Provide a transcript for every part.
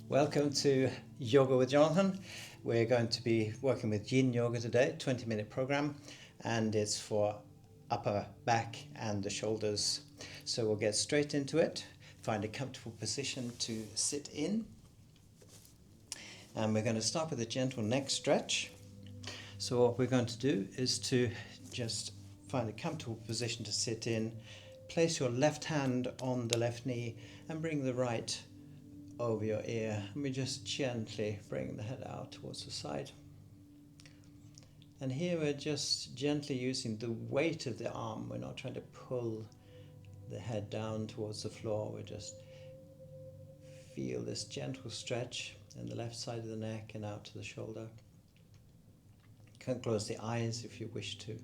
Welcome to Yoga with Jonathan. We're going to be working with yin yoga today, 20-minute program, and it's for upper back and the shoulders. So we'll get straight into it. Find a comfortable position to sit in. And we're going to start with a gentle neck stretch. So what we're going to do is to just find a comfortable position to sit in. Place your left hand on the left knee and bring the right over your ear, and we just gently bring the head out towards the side. And here we're just gently using the weight of the arm. We're not trying to pull the head down towards the floor. We just feel this gentle stretch in the left side of the neck and out to the shoulder. You can close the eyes if you wish to.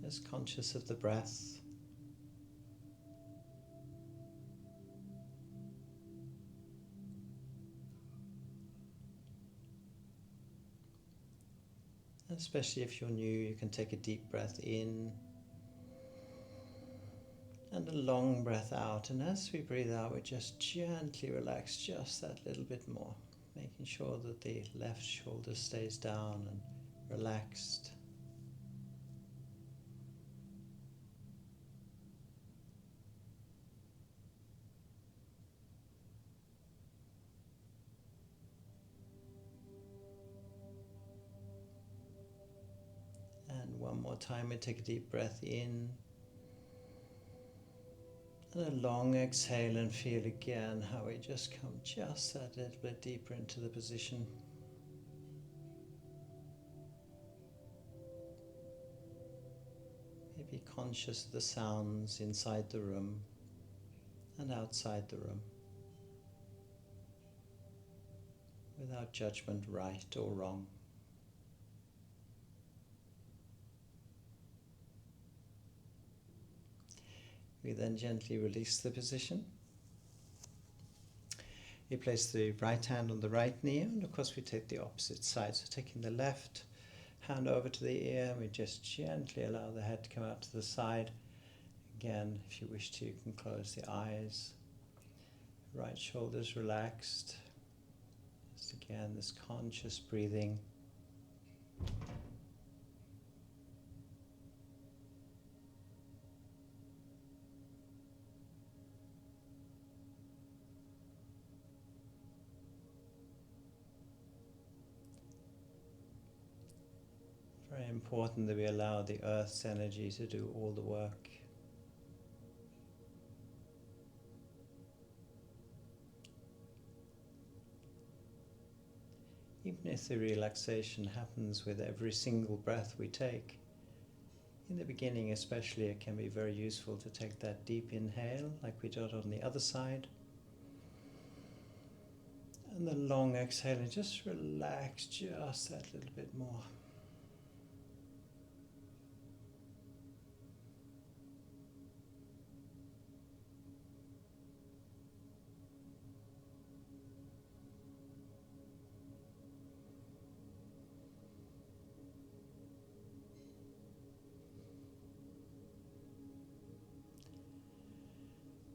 Just conscious of the breath. Especially if you're new, you can take a deep breath in and a long breath out. And as we breathe out, we just gently relax just that little bit more, making sure that the left shoulder stays down and relaxed. And one more time, we take a deep breath in and a long exhale, and feel again how we just come just that little bit deeper into the position. Be conscious of the sounds inside the room and outside the room, without judgment right or wrong. We then gently release the position. We place the right hand on the right knee, and of course we take the opposite side. So taking the left hand over to the ear, we just gently allow the head to come out to the side. Again, if you wish to, you can close the eyes. Right shoulder's relaxed. Just again, this conscious breathing. Very important that we allow the earth's energy to do all the work. Even if the relaxation happens with every single breath we take, in the beginning especially, it can be very useful to take that deep inhale like we did on the other side. And the long exhale, and just relax just that little bit more.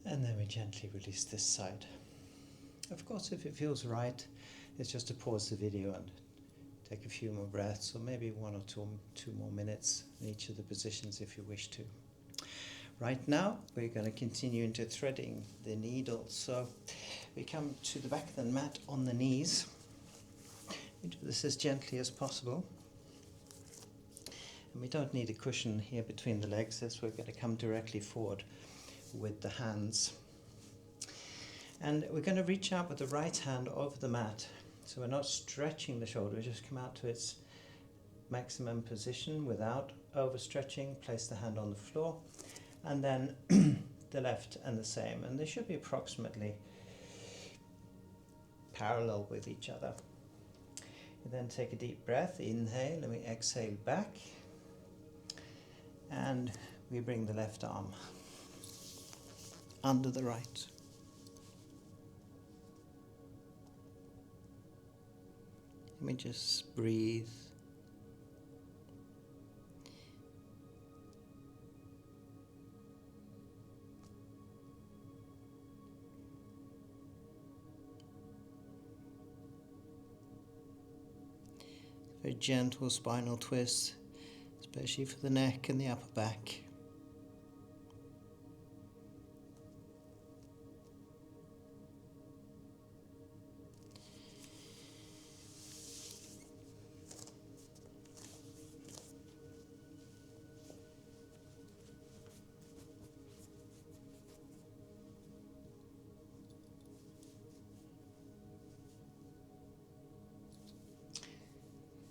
And then we gently release this side. Of course, if it feels right, it's just to pause the video and take a few more breaths, or maybe one or two more minutes in each of the positions if you wish to. Right now, we're going to continue into threading the needle. So we come to the back of the mat on the knees. We do this as gently as possible. And we don't need a cushion here between the legs, as we're going to come directly forward with the hands. And we're going to reach out with the right hand over the mat. So we're not stretching the shoulder, we just come out to its maximum position without overstretching. Place the hand on the floor, and then the left and the same. And they should be approximately parallel with each other. You then take a deep breath, inhale, and we exhale back. And we bring the left arm under the right. Let me just breathe. very gentle spinal twist, especially for the neck and the upper back.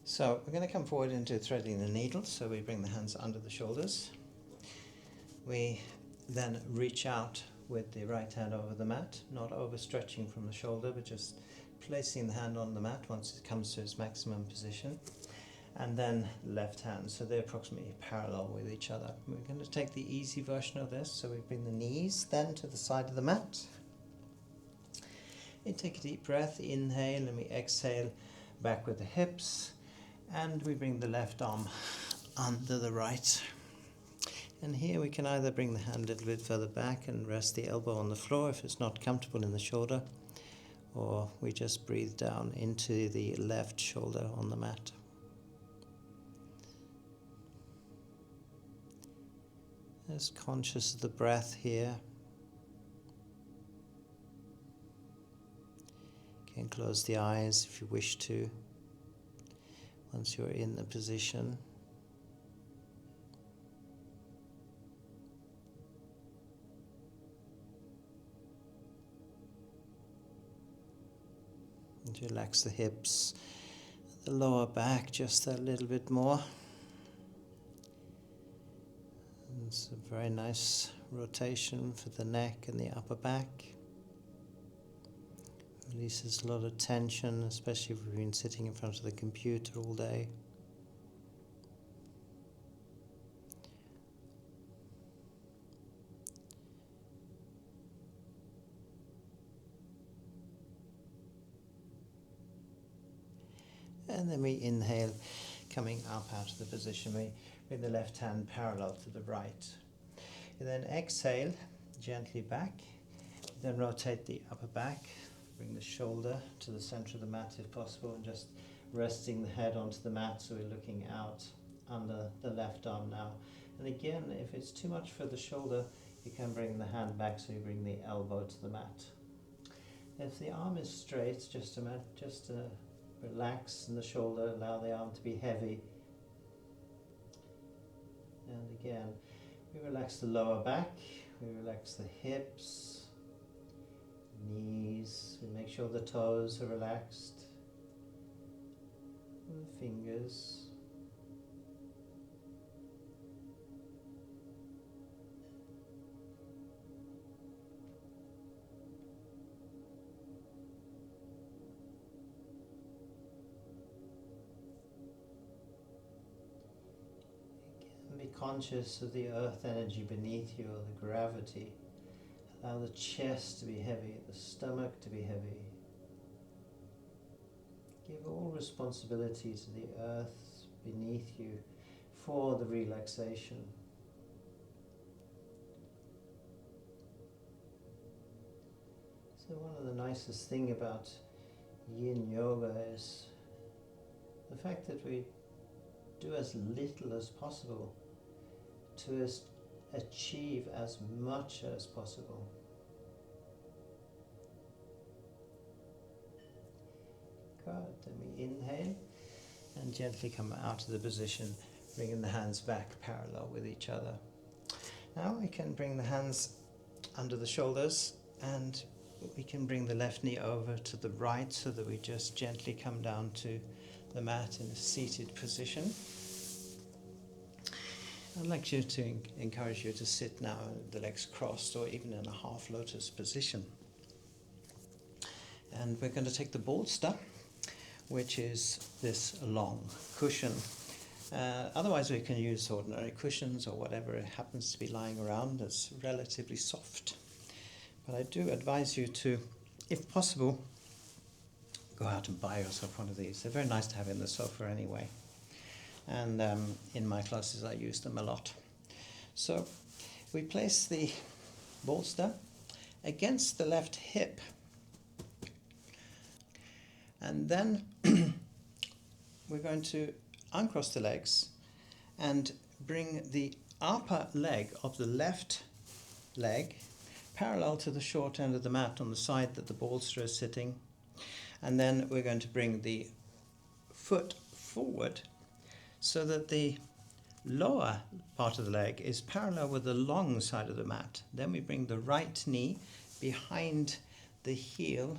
So we're going to come forward into threading the needle, so we bring the hands under the shoulders. We then reach out with the right hand over the mat, not overstretching from the shoulder, but just placing the hand on the mat once it comes to its maximum position. And then left hand, so they're approximately parallel with each other. We're going to take the easy version of this, so we bring the knees then to the side of the mat. You take a deep breath, inhale, and we exhale back with the hips. And we bring the left arm under the right. And here we can either bring the hand a little bit further back and rest the elbow on the floor if it's not comfortable in the shoulder, or we just breathe down into the left shoulder on the mat. Just conscious of the breath here. You can close the eyes if you wish to, once you're in the position. And relax the hips, the lower back just a little bit more. And it's a very nice rotation for the neck and the upper back. Releases a lot of tension, especially if we've been sitting in front of the computer all day. And then we inhale, coming up out of the position. We bring the left hand parallel to the right. You then exhale, gently back. Then rotate the upper back. Bring the shoulder to the center of the mat if possible, and just resting the head onto the mat, so we're looking out under the left arm now. And again, if it's too much for the shoulder, you can bring the hand back, so you bring the elbow to the mat. If the arm is straight, just relax in the shoulder, allow the arm to be heavy. And again, we relax the lower back, we relax the hips, knees, we make sure the toes are relaxed, and the fingers. Again, be conscious of the earth energy beneath you, or the gravity. Allow the chest to be heavy, the stomach to be heavy. Give all responsibility to the earth beneath you for the relaxation. So one of the nicest things about yin yoga is the fact that we do as little as possible to achieve as much as possible. Good. Then we inhale and gently come out of the position, bringing the hands back parallel with each other. Now we can bring the hands under the shoulders, and we can bring the left knee over to the right, so that we just gently come down to the mat in a seated position. I'd like to encourage you to sit now with the legs crossed, or even in a half lotus position. And we're going to take the bolster, which is this long cushion. Otherwise we can use ordinary cushions or whatever happens to be lying around that's relatively soft. But I do advise you to, if possible, go out and buy yourself one of these. They're very nice to have in the sofa anyway. And in my classes I use them a lot. So we place the bolster against the left hip, and then we're going to uncross the legs and bring the upper leg of the left leg parallel to the short end of the mat on the side that the bolster is sitting. And then we're going to bring the foot forward so that the lower part of the leg is parallel with the long side of the mat. Then we bring the right knee behind the heel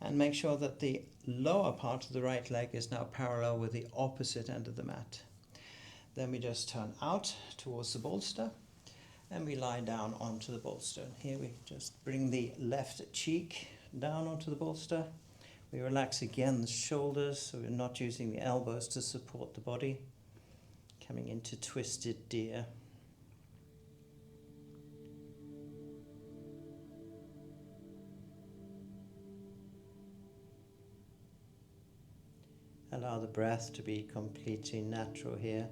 and make sure that the lower part of the right leg is now parallel with the opposite end of the mat. Then we just turn out towards the bolster and we lie down onto the bolster. Here we just bring the left cheek down onto the bolster. We relax again the shoulders, so we're not using the elbows to support the body. Coming into twisted deer. Allow the breath to be completely natural here.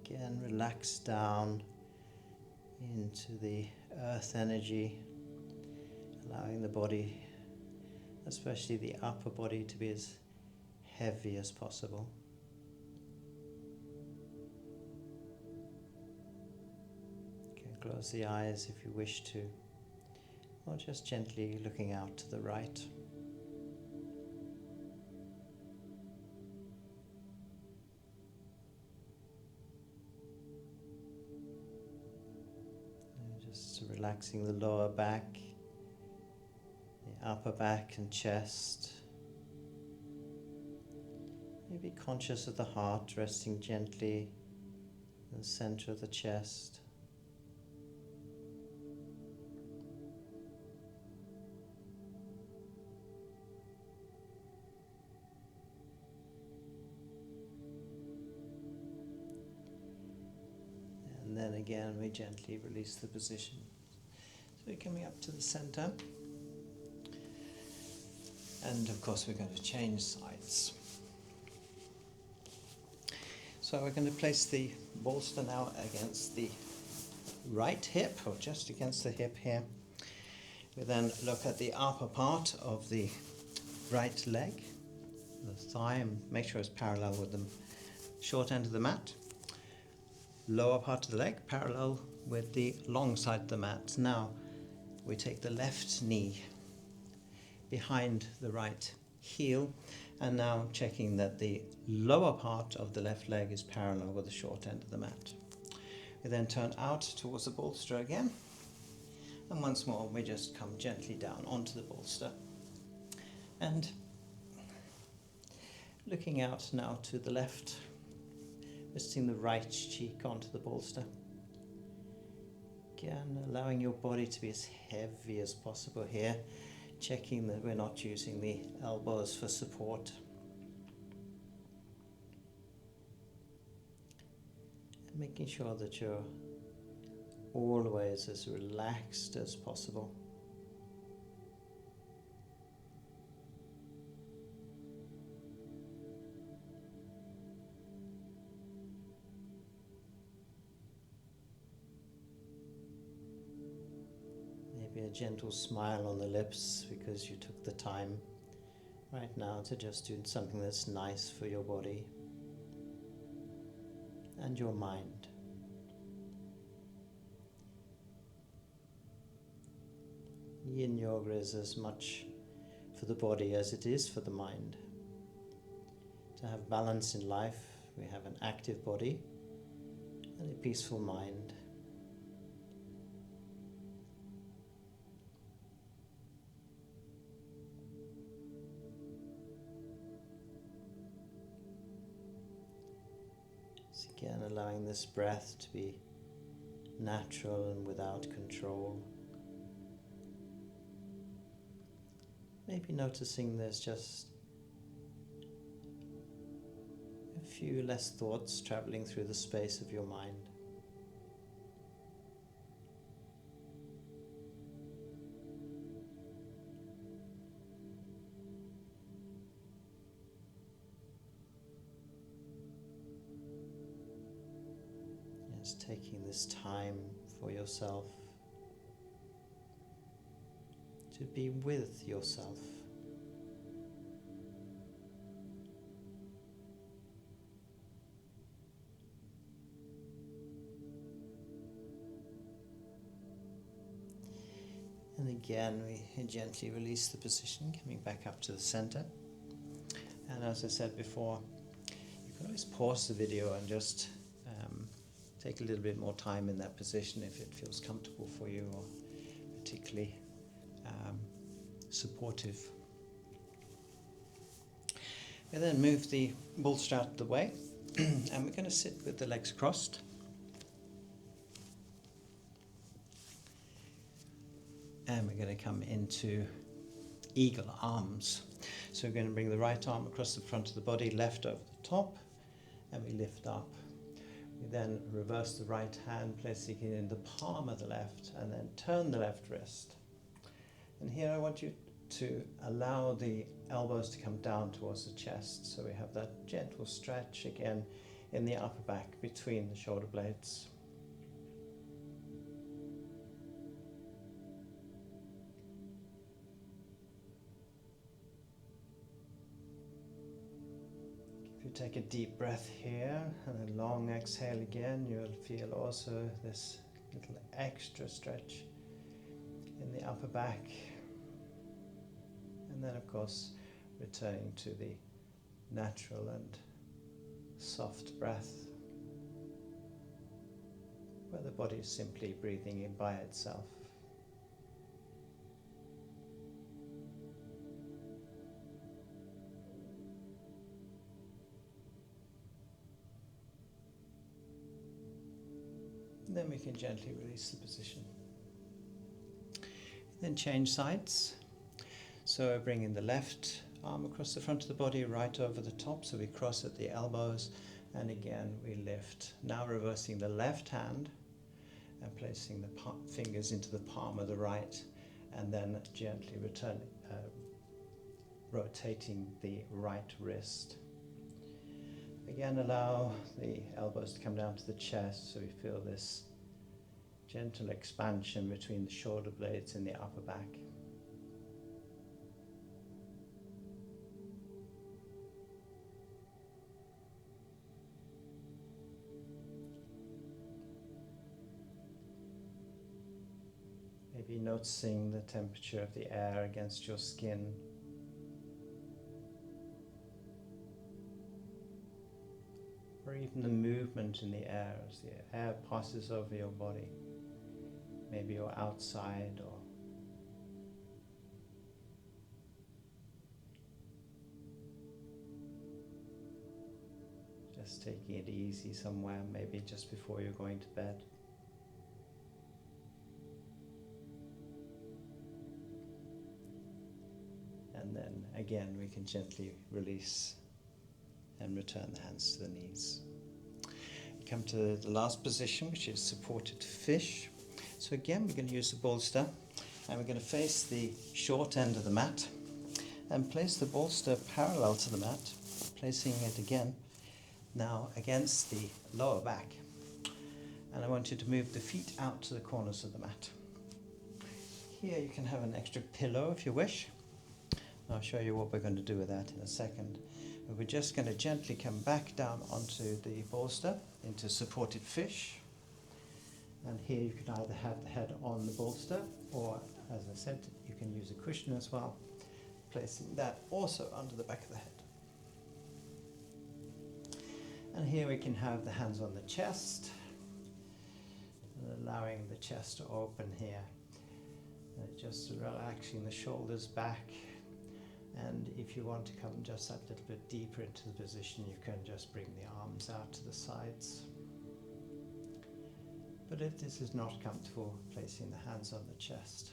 Again, relax down into the earth energy, allowing the body, especially the upper body, to be as heavy as possible. You can close the eyes if you wish to, or just gently looking out to the right. Just relaxing the lower back, the upper back and chest. Maybe conscious of the heart resting gently in the center of the chest. And then again we gently release the position. So we're coming up to the center. And of course we're going to change sides. So we're going to place the bolster now against the right hip, or just against the hip here. We then look at the upper part of the right leg, the thigh, and make sure it's parallel with the short end of the mat. Lower part of the leg parallel with the long side of the mat. Now we take the left knee behind the right heel, and now checking that the lower part of the left leg is parallel with the short end of the mat. We then turn out towards the bolster again, and once more we just come gently down onto the bolster and looking out now to the left, resting the right cheek onto the bolster. Again, allowing your body to be as heavy as possible here, checking that we're not using the elbows for support. And making sure that you're always as relaxed as possible. Maybe a gentle smile on the lips because you took the time right now to just do something that's nice for your body and your mind. Yin yoga is as much for the body as it is for the mind. To have balance in life, we have an active body and a peaceful mind. So again, allowing this breath to be natural and without control. Maybe noticing there's just a few less thoughts traveling through the space of your mind. Just taking this time for yourself to be with yourself. And again, we gently release the position, coming back up to the center. And as I said before, you can always pause the video and just take a little bit more time in that position if it feels comfortable for you or particularly supportive. We then move the bolster out of the way and we're going to sit with the legs crossed. And we're going to come into eagle arms. So we're going to bring the right arm across the front of the body, left over the top, and we lift up. We then reverse the right hand, placing it in the palm of the left, and then turn the left wrist. And here I want you to allow the elbows to come down towards the chest. So we have that gentle stretch again in the upper back between the shoulder blades. If you take a deep breath here and a long exhale again, you'll feel also this little extra stretch in the upper back. And then of course returning to the natural and soft breath, where the body is simply breathing in by itself. And then we can gently release the position. Then change sides. So bring in the left arm across the front of the body, right over the top, so we cross at the elbows, and again we lift. Now reversing the left hand and placing the fingers into the palm of the right, and then gently rotating the right wrist. Again, allow the elbows to come down to the chest, so we feel this gentle expansion between the shoulder blades and the upper back. Maybe noticing the temperature of the air against your skin. Or even the movement in the air as the air passes over your body. Maybe you're outside or just taking it easy somewhere, maybe just before you're going to bed. And then again we can gently release and return the hands to the knees. We come to the last position, which is supported fish. So again, we're going to use the bolster, and we're going to face the short end of the mat and place the bolster parallel to the mat, placing it again now against the lower back. And I want you to move the feet out to the corners of the mat. Here you can have an extra pillow if you wish. I'll show you what we're going to do with that in a second. But we're just going to gently come back down onto the bolster into supported fish. And here you can either have the head on the bolster, or as I said, you can use a cushion as well, placing that also under the back of the head. And here we can have the hands on the chest, and allowing the chest to open here. And just relaxing the shoulders back. And if you want to come just that little bit deeper into the position, you can just bring the arms out to the sides. But if this is not comfortable, placing the hands on the chest.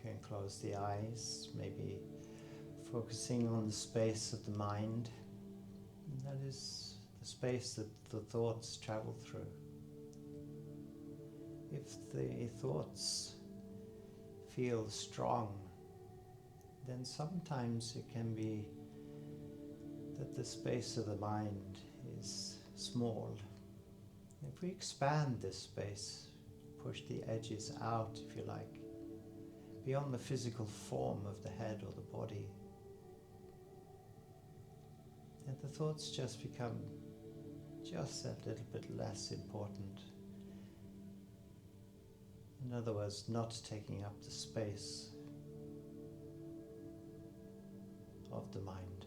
can close the eyes, maybe focusing on the space of the mind. And that is the space that the thoughts travel through. If the thoughts feel strong, then sometimes it can be that the space of the mind is small. If we expand this space, push the edges out, if you like, beyond the physical form of the head or the body, then the thoughts just become just that little bit less important. In other words, not taking up the space of the mind.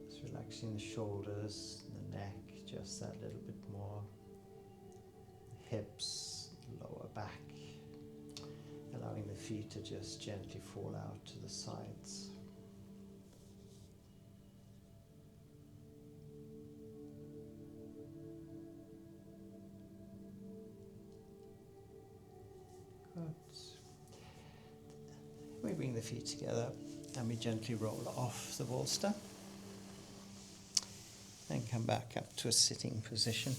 Just relaxing the shoulders, the neck, just that little bit more. The hips, lower back. Allowing the feet to just gently fall out to the sides. Good. We bring the feet together and we gently roll off the bolster and come back up to a sitting position.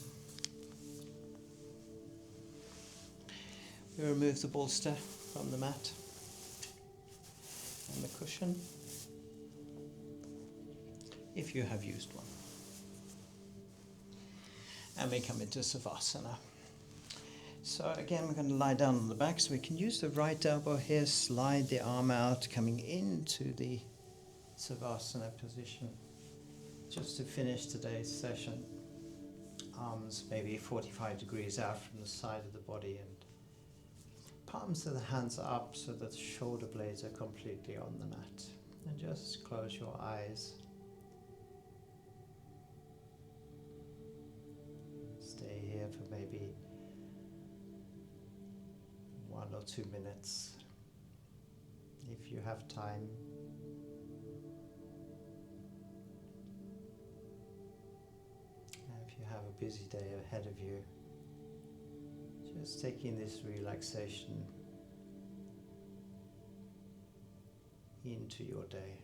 We remove the bolster from the mat and the cushion, if you have used one. And we come into Savasana. So again, we're going to lie down on the back, so we can use the right elbow here, slide the arm out, coming into the Savasana position. Just to finish today's session, arms maybe 45 degrees out from the side of the body, and palms of the hands up so that the shoulder blades are completely on the mat. And just close your eyes. Stay here for maybe 1 or 2 minutes, if you have time. And if you have a busy day ahead of you, just taking this relaxation into your day.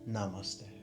Namaste.